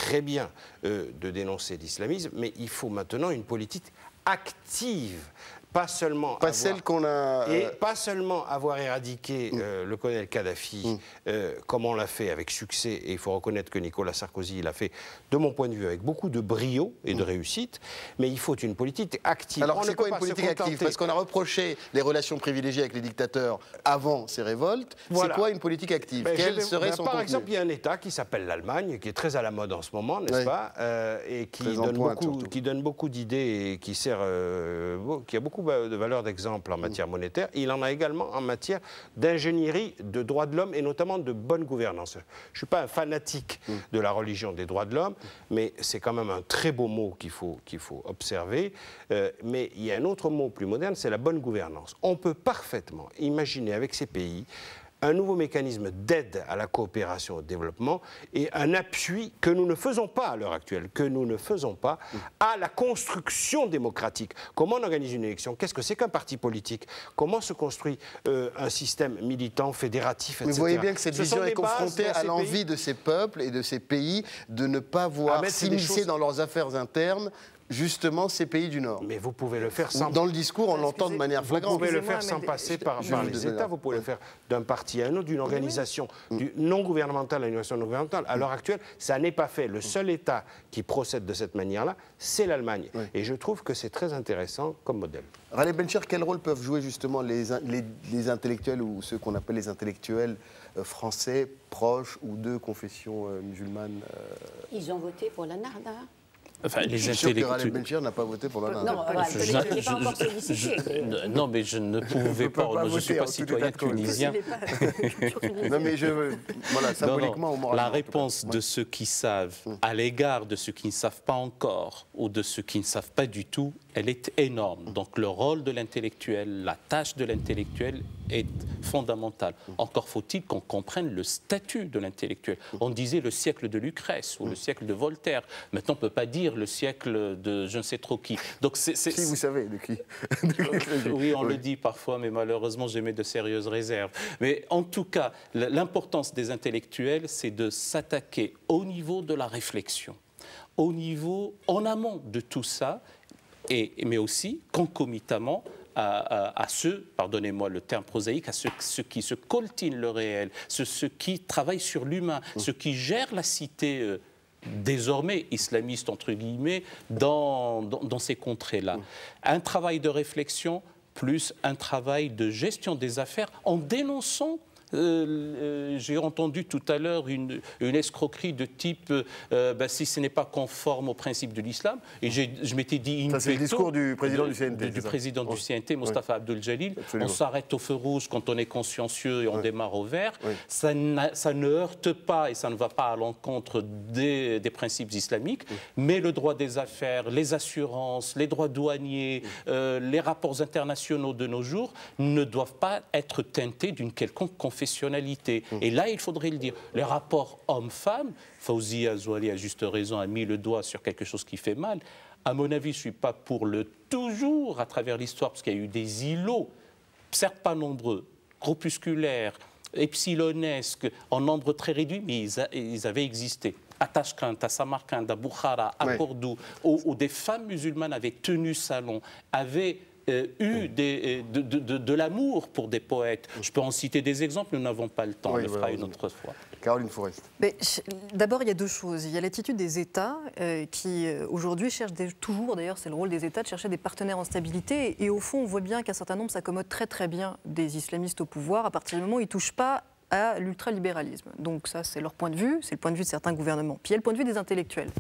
très bien de dénoncer l'islamisme, mais il faut maintenant une politique active. Pas seulement avoir éradiqué le colonel Kadhafi, comme on l'a fait avec succès, et il faut reconnaître que Nicolas Sarkozy l'a fait, de mon point de vue, avec beaucoup de brio et de réussite, mais il faut une politique active. Alors c'est quoi une politique active? Parce qu'on a reproché les relations privilégiées avec les dictateurs avant ces révoltes. Voilà. C'est quoi une politique active? Quel serait son Par contenu? exemple, il y a un État qui s'appelle l'Allemagne, qui est très à la mode en ce moment, n'est-ce pas, et qui donne beaucoup d'idées et qui sert, qui a beaucoup de valeur d'exemple en matière monétaire. Il en a également en matière d'ingénierie, de droits de l'homme et notamment de bonne gouvernance. Je ne suis pas un fanatique de la religion des droits de l'homme, mais c'est quand même un très beau mot qu'il faut observer. Mais il y a un autre mot plus moderne, c'est la bonne gouvernance. On peut parfaitement imaginer avec ces pays un nouveau mécanisme d'aide à la coopération au développement et un appui que nous ne faisons pas à l'heure actuelle, à la construction démocratique. Comment on organise une élection? Qu'est-ce que c'est qu'un parti politique? Comment se construit un système militant, fédératif, etc. Mais vous voyez bien que cette vision est confrontée à l'envie de ces peuples et de ces pays de ne pas voir s'immiscer dans leurs affaires internes justement ces pays du Nord. Mais vous pouvez le faire sans... Dans le discours, on l'entend de manière flagrante. Vous pouvez le faire sans passer par les États, vous pouvez le faire d'un parti à un autre, d'une organisation non gouvernementale à une organisation non gouvernementale. À l'heure actuelle, ça n'est pas fait. Le seul État qui procède de cette manière-là, c'est l'Allemagne. Et je trouve que c'est très intéressant comme modèle. Raleigh Bencher, quel rôle peuvent jouer justement les intellectuels ou ceux qu'on appelle les intellectuels français proches ou de confession musulmane? Ils ont voté pour la Narda. Enfin, les je suis sûr que Raleigh Bencher n'a pas voté pour la NAR. Non, il n'est pas encore sollicité. Non, mais je ne pouvais pas. Je ne suis pas citoyen tunisien. Non, mais voilà, symboliquement ou moralement. La réponse de ceux qui savent à l'égard de ceux qui ne savent pas encore ou de ceux qui ne savent pas du tout, elle est énorme. Donc le rôle de l'intellectuel, la tâche de l'intellectuel est fondamentale. Encore faut-il qu'on comprenne le statut de l'intellectuel. On disait le siècle de Lucrèce ou le siècle de Voltaire. Maintenant, on ne peut pas dire le siècle de je ne sais trop qui. Donc si vous savez de qui. Oui, on le dit parfois, mais malheureusement, j'émets de sérieuses réserves. Mais en tout cas, l'importance des intellectuels, c'est de s'attaquer au niveau de la réflexion, au niveau, en amont de tout ça, mais aussi concomitamment à ceux, pardonnez-moi le terme prosaïque, à ceux qui se coltinent le réel, ceux qui travaillent sur l'humain, ceux qui gèrent la cité désormais islamiste, entre guillemets, dans ces contrées-là. Un travail de réflexion plus un travail de gestion des affaires en dénonçant j'ai entendu tout à l'heure une escroquerie de type si ce n'est pas conforme au principe de l'islam. Et je m'étais dit... Ça, c'est le discours du président du CNT. Du président du CNT, Mostafa Abdel Jalil. On s'arrête au feu rouge quand on est consciencieux et on démarre au vert. Ça ne heurte pas et ça ne va pas à l'encontre des principes islamiques, mais le droit des affaires, les assurances, les droits douaniers, les rapports internationaux de nos jours ne doivent pas être teintés d'une quelconque confessionnalité. Et là, il faudrait le dire. Les rapports hommes-femmes, Fawzi Azouali, à juste raison, a mis le doigt sur quelque chose qui fait mal. À mon avis, je ne suis pas pour le toujours à travers l'histoire, parce qu'il y a eu des îlots, certes pas nombreux, groupusculaires, epsilonesques, en nombre très réduit, mais ils avaient existé. À Tashkent, à Samarkand, à Bukhara, à Cordoue, où des femmes musulmanes avaient tenu salon, avaient eu de l'amour pour des poètes. Je peux en citer des exemples, nous n'avons pas le temps, on le fera une autre fois. Caroline Forest. D'abord, il y a deux choses. Il y a l'attitude des États qui, aujourd'hui, cherchent toujours, d'ailleurs, c'est le rôle des États, de chercher des partenaires en stabilité. Et au fond, on voit bien qu'un certain nombre s'accommodent très très bien des islamistes au pouvoir à partir du moment où ils ne touchent pas à l'ultralibéralisme. Donc ça, c'est leur point de vue, c'est le point de vue de certains gouvernements. Puis il y a le point de vue des intellectuels.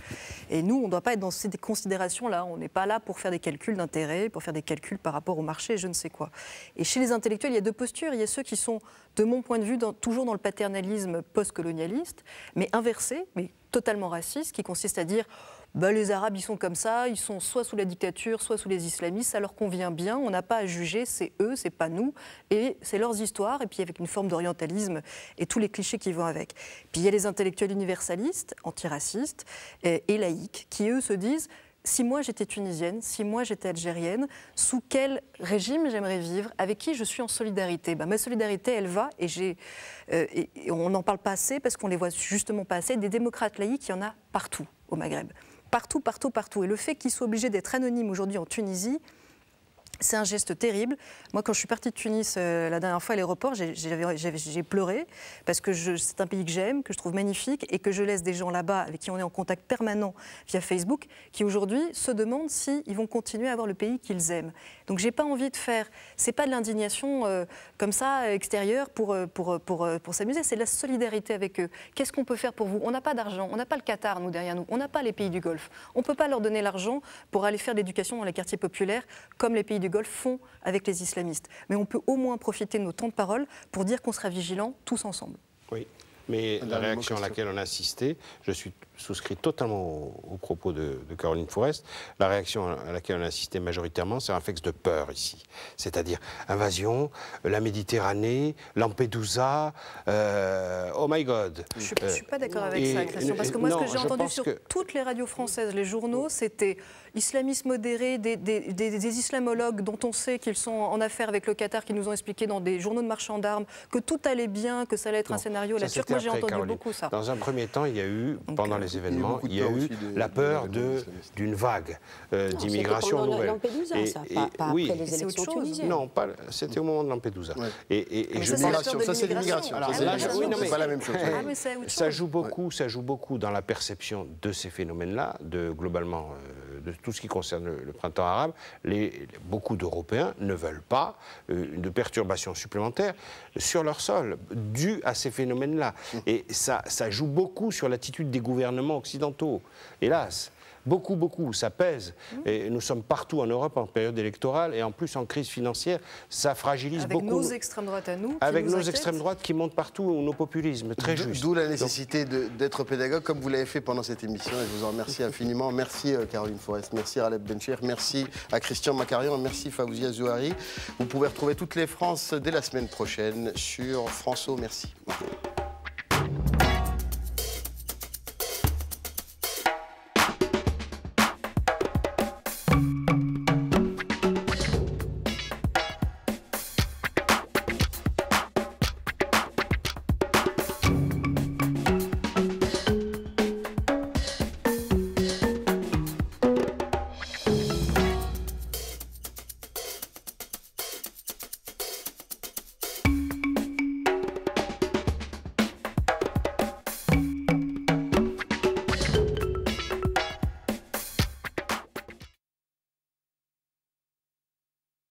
Et nous, on ne doit pas être dans ces considérations-là. On n'est pas là pour faire des calculs d'intérêt, pour faire des calculs par rapport au marché, je ne sais quoi. Et chez les intellectuels, il y a deux postures. Il y a ceux qui sont, de mon point de vue, toujours dans le paternalisme post-colonialiste, mais inversé, mais totalement raciste, qui consiste à dire... les Arabes, ils sont comme ça, ils sont soit sous la dictature, soit sous les islamistes, ça leur convient bien, on n'a pas à juger, c'est eux, c'est pas nous, et c'est leurs histoires, et puis avec une forme d'orientalisme et tous les clichés qui vont avec. Puis il y a les intellectuels universalistes, antiracistes et laïcs, qui eux se disent si moi j'étais tunisienne, si moi j'étais algérienne, sous quel régime j'aimerais vivre, avec qui je suis en solidarité. Ma solidarité, elle va, et on n'en parle pas assez parce qu'on les voit justement pas assez, des démocrates laïcs, il y en a partout au Maghreb. Partout, partout, partout. Et le fait qu'ils soient obligés d'être anonymes aujourd'hui en Tunisie, c'est un geste terrible. Moi, quand je suis partie de Tunis la dernière fois à l'aéroport, j'ai pleuré parce que c'est un pays que j'aime, que je trouve magnifique et que je laisse des gens là-bas avec qui on est en contact permanent via Facebook qui aujourd'hui se demandent s'ils vont continuer à avoir le pays qu'ils aiment. Donc, j'ai pas envie de faire. C'est pas de l'indignation comme ça extérieure pour s'amuser. C'est de la solidarité avec eux. Qu'est-ce qu'on peut faire pour vous? On n'a pas d'argent. On n'a pas le Qatar nous derrière nous. On n'a pas les pays du Golfe. On peut pas leur donner l'argent pour aller faire de l'éducation dans les quartiers populaires comme les pays du Golfe font avec les islamistes. Mais on peut au moins profiter de nos temps de parole pour dire qu'on sera vigilants tous ensemble. Oui, mais la réaction à laquelle on a assisté, je souscris totalement aux propos de Caroline Fourest, la réaction à laquelle on a assisté majoritairement, c'est un réflexe de peur ici. C'est-à-dire invasion, la Méditerranée, Lampedusa, oh my God. Je ne suis pas d'accord avec ça, Christian, parce que moi, ce que j'ai entendu sur toutes les radios françaises, les journaux, c'était islamistes modérés, des islamologues dont on sait qu'ils sont en affaire avec le Qatar, qui nous ont expliqué dans des journaux de marchands d'armes que tout allait bien, que ça allait être un scénario. La Turque, moi j'ai entendu beaucoup ça. Dans un premier temps, il y a eu, pendant les événements, il y a eu la peur d'une vague d'immigration nouvelle. Lampedusa, ça, pas oui, après les élections tunisiennes. Non, c'était au moment de Lampedusa. Ouais. Ça, c'est l'immigration. C'est pas la même chose. Ça joue beaucoup dans la perception de ces phénomènes-là, globalement, de tout ce qui concerne le printemps arabe. Beaucoup d'Européens ne veulent pas de perturbations supplémentaires sur leur sol, dues à ces phénomènes-là. Et ça joue beaucoup sur l'attitude des gouvernements occidentaux. Hélas. Beaucoup, ça pèse. Et nous sommes partout en Europe en période électorale et en plus en crise financière, ça fragilise beaucoup. Avec nos extrêmes droites à nous. Avec nos extrêmes droites qui montent partout, nos populismes, très juste. D'où la nécessité d'être pédagogue, comme vous l'avez fait pendant cette émission, et je vous en remercie infiniment. Merci Caroline Fourest, merci Raled Bencher, merci à Christian Macarian, merci Fawzia Zouhari. Vous pouvez retrouver toutes les France dès la semaine prochaine sur France O. Merci.